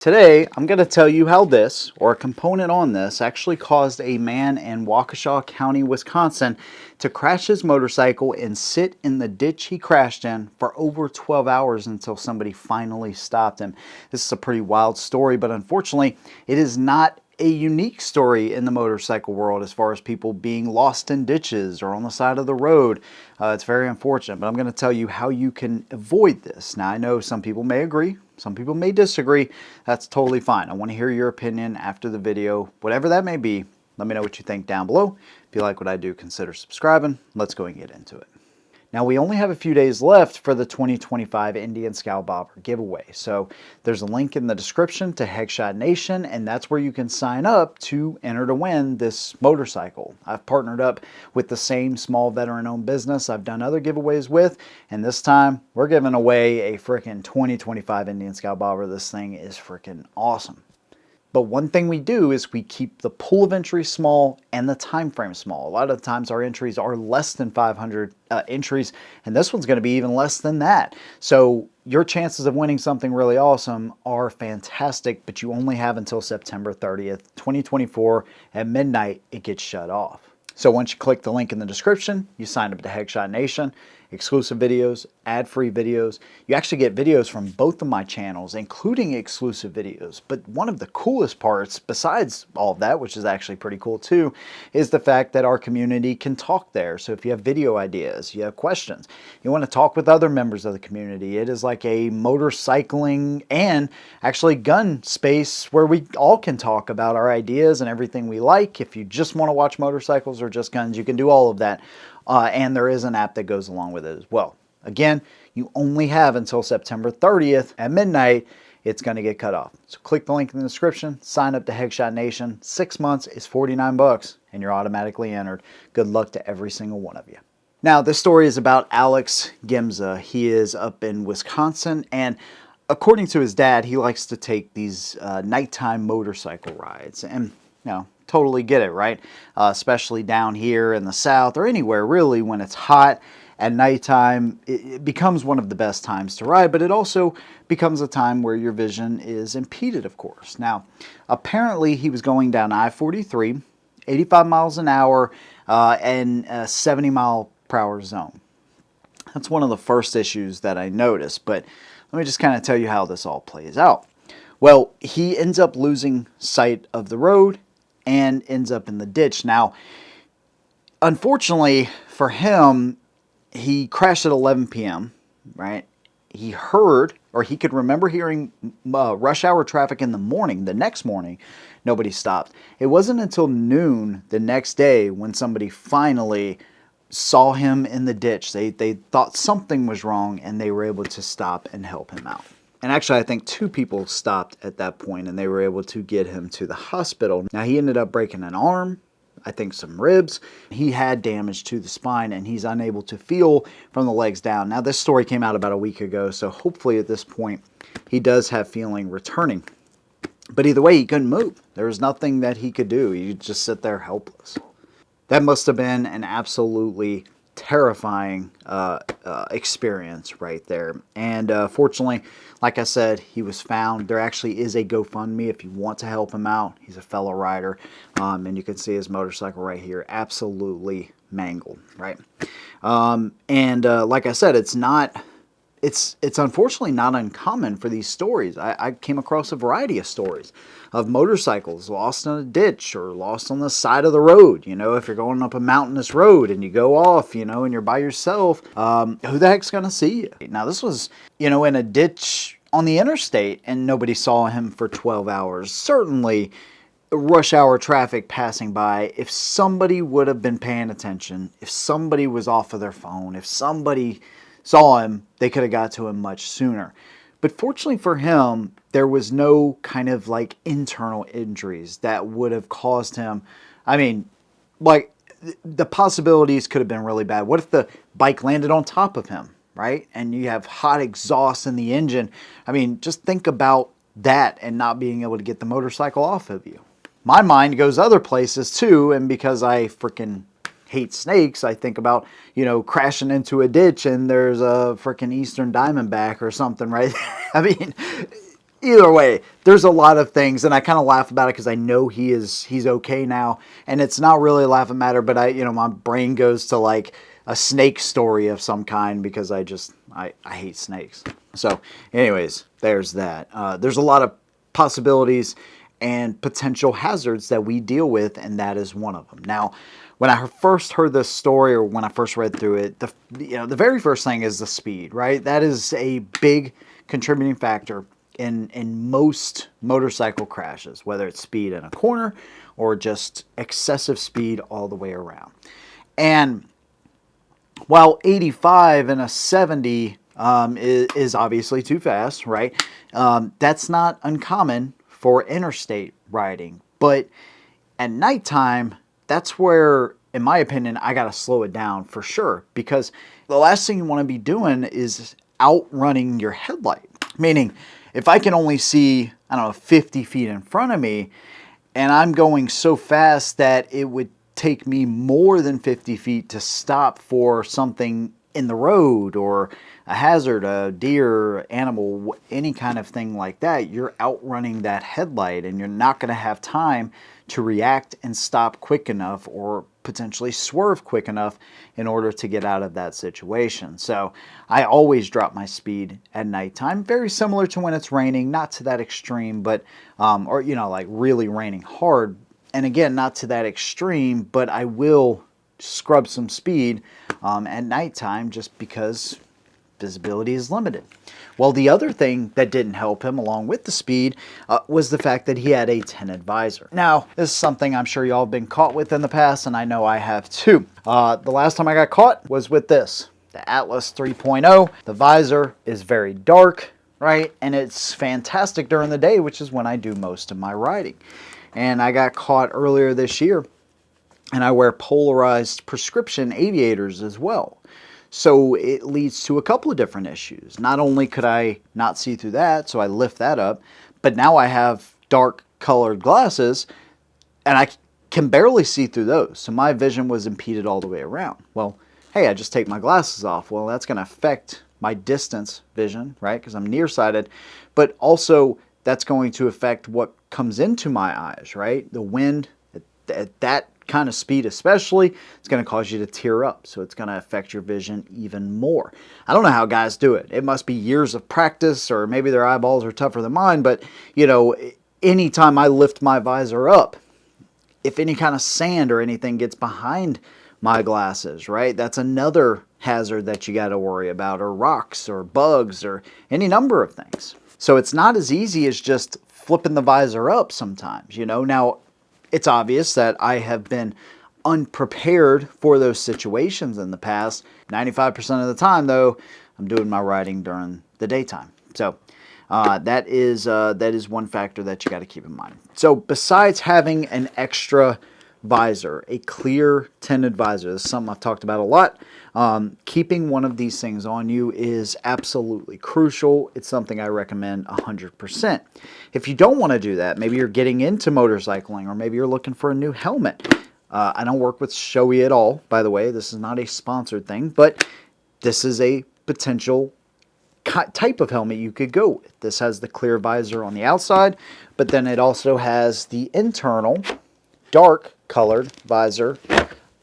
Today, I'm going to tell you how this, or a component on this, actually caused a man in Waukesha County, Wisconsin to crash his motorcycle and sit in the ditch he crashed in for over 12 hours until somebody finally stopped him. This is a pretty wild story, but unfortunately, it is not a unique story in the motorcycle world as far as people being lost in ditches or on the side of the road. It's very unfortunate, but I'm going to tell you how you can avoid this. Now, I know some people may agree, some people may disagree. That's totally fine. I want to hear your opinion after the video, whatever that may be. Let me know what you think down below. If you like what I do, consider subscribing. Let's go and get into it. Now, we only have a few days left for the 2025 Indian Scout Bobber giveaway. So there's a link in the description to Headshot Nation, and that's where you can sign up to enter to win this motorcycle. I've partnered up with the same small veteran-owned business I've done other giveaways with, and this time we're giving away a freaking 2025 Indian Scout Bobber. This thing is freaking awesome. But one thing we do is we keep the pool of entries small and the time frame small. A lot of the times our entries are less than 500 entries, and this one's going to be even less than that. So your chances of winning something really awesome are fantastic, but you only have until September 30th, 2024 at midnight. It gets shut off. So once you click the link in the description, you sign up to Headshot Nation, exclusive videos, ad-free videos. You actually get videos from both of my channels, including exclusive videos. But one of the coolest parts, besides all of that, which is actually pretty cool too, is the fact that our community can talk there. So if you have video ideas, you have questions, you want to talk with other members of the community, it is like a motorcycling and actually gun space where we all can talk about our ideas and everything we like. If you just want to watch motorcycles or just guns, you can do all of that. And there is an app that goes along with it as well. Again, you only have until September 30th at midnight. It's going to get cut off. So click the link in the description, sign up to Headshot Nation. 6 months is 49 bucks and you're automatically entered. Good luck to every single one of you. Now, this story is about Alex Gimza. He is up in Wisconsin, and according to his dad, he likes to take these nighttime motorcycle rides. And, you know, totally get it, right? Especially down here in the South or anywhere really when it's hot at nighttime, it becomes one of the best times to ride, but it also becomes a time where your vision is impeded, of course. Now, apparently he was going down I-43, 85 miles an hour in a 70 mile per hour zone. That's one of the first issues that I noticed, but let me just kind of tell you how this all plays out. Well, he ends up losing sight of the road and ends up in the ditch. Now, unfortunately for him, he crashed at 11 p.m., right? He heard, or he could remember hearing rush hour traffic in the morning. The next morning, nobody stopped. It wasn't until noon the next day when somebody finally saw him in the ditch. They thought something was wrong, and they were able to stop and help him out. And actually, I think 2 people stopped at that point, and they were able to get him to the hospital. Now, he ended up breaking an arm, I think some ribs. He had damage to the spine, and he's unable to feel from the legs down. Now, this story came out about a week ago, so hopefully at this point, he does have feeling returning. But either way, he couldn't move. There was nothing that he could do. He could just sit there helpless. That must have been an absolutely terrifying experience right there. And fortunately, like I said, he was found. There actually is a GoFundMe if you want to help him out. He's a fellow rider, and you can see his motorcycle right here, absolutely mangled, right? Like I said, it's unfortunately not uncommon for these stories. I came across a variety of stories of motorcycles lost in a ditch or lost on the side of the road. You know, if you're going up a mountainous road and you go off, you know, and you're by yourself, who the heck's going to see you? Now, this was, you know, in a ditch on the interstate and nobody saw him for 12 hours. Certainly, rush hour traffic passing by, if somebody would have been paying attention, if somebody was off of their phone, if somebody saw him, they could have got to him much sooner. But fortunately for him, there was no kind of like internal injuries that would have caused him. I mean, like the possibilities could have been really bad. What if the bike landed on top of him, right? And you have hot exhaust in the engine. I mean, just think about that and not being able to get the motorcycle off of you. My mind goes other places too, and because I freaking hate snakes, I think about, you know, crashing into a ditch and there's a freaking Eastern Diamondback or something, right? I mean, either way, there's a lot of things, and I kind of laugh about it because I know he's okay now, and it's not really a laughing matter, but my brain goes to like a snake story of some kind because I hate snakes. So, anyways, there's that. There's a lot of possibilities and potential hazards that we deal with, and that is one of them. Now, when I first heard this story, or when I first read through it, the very first thing is the speed, right? That is a big contributing factor in most motorcycle crashes, whether it's speed in a corner or just excessive speed all the way around. And while 85 and a 70 is obviously too fast, right? That's not uncommon for interstate riding. But at nighttime, that's where, in my opinion, I got to slow it down for sure. Because the last thing you want to be doing is outrunning your headlight. Meaning, if I can only see, I don't know, 50 feet in front of me, and I'm going so fast that it would take me more than 50 feet to stop for something in the road or a hazard, a deer, animal, any kind of thing like that, you're outrunning that headlight and you're not going to have time to react and stop quick enough or potentially swerve quick enough in order to get out of that situation. So I always drop my speed at nighttime, very similar to when it's raining, not to that extreme, but, or, like really raining hard. And again, not to that extreme, but I will scrub some speed at nighttime just because visibility is limited. Well, the other thing that didn't help him along with the speed was the fact that he had a tinted visor. Now, this is something I'm sure y'all have been caught with in the past, and I know I have too. The last time I got caught was with this, the Atlas 3.0. The visor is very dark, right? And it's fantastic during the day, which is when I do most of my riding. And I got caught earlier this year, and I wear polarized prescription aviators as well. So it leads to a couple of different issues. Not only could I not see through that, so I lift that up, but now I have dark colored glasses, and I can barely see through those. So my vision was impeded all the way around. Well, hey, I just take my glasses off. Well, that's going to affect my distance vision, right? Because I'm nearsighted, but also that's going to affect what comes into my eyes, right? The wind at that kind of speed especially, it's going to cause you to tear up. So it's going to affect your vision even more. I don't know how guys do it. It must be years of practice, or maybe their eyeballs are tougher than mine, but anytime I lift my visor up, if any kind of sand or anything gets behind my glasses, right? That's another hazard that you got to worry about, or rocks or bugs or any number of things. So it's not as easy as just flipping the visor up sometimes, Now, it's obvious that I have been unprepared for those situations in the past. 95% of the time, though, I'm doing my riding during the daytime. So that is one factor that you got to keep in mind. So besides having an extra visor, a clear tinted visor, this is something I've talked about a lot. Keeping one of these things on you is absolutely crucial. It's something I recommend 100%. If you don't want to do that, maybe you're getting into motorcycling, or maybe you're looking for a new helmet. I don't work with Shoei at all, by the way. This is not a sponsored thing, but this is a potential type of helmet you could go with. This has the clear visor on the outside, but then it also has the internal dark colored visor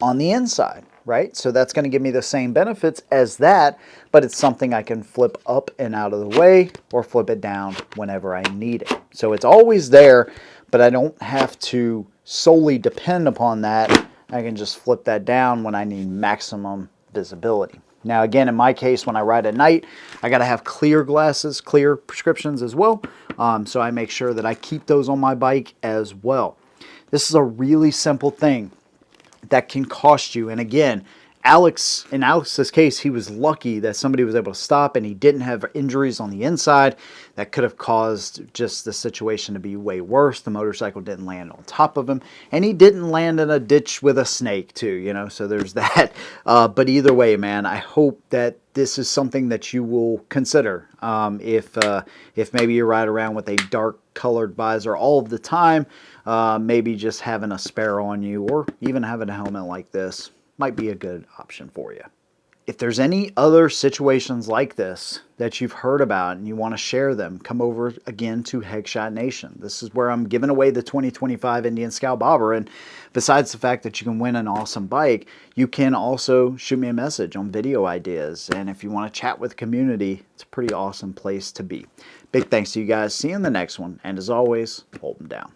on the inside, right? So that's going to give me the same benefits as that, but it's something I can flip up and out of the way, or flip it down whenever I need it. So it's always there, but I don't have to solely depend upon that. I can just flip that down when I need maximum visibility. Now, again, in my case, when I ride at night, I got to have clear glasses, clear prescriptions as well. So I make sure that I keep those on my bike as well. This is a really simple thing that can cost you. And again, in Alex's case, he was lucky that somebody was able to stop and he didn't have injuries on the inside that could have caused just the situation to be way worse. The motorcycle didn't land on top of him, and he didn't land in a ditch with a snake too, so there's that. But either way, man, I hope that this is something that you will consider. If maybe you ride around with a dark colored visor all of the time, maybe just having a spare on you, or even having a helmet like this, might be a good option for you. If there's any other situations like this that you've heard about and you want to share them, come over again to Headshot Nation. This is where I'm giving away the 2025 Indian Scout Bobber. And besides the fact that you can win an awesome bike, you can also shoot me a message on video ideas. And if you want to chat with the community, it's a pretty awesome place to be. Big thanks to you guys. See you in the next one. And as always, hold them down.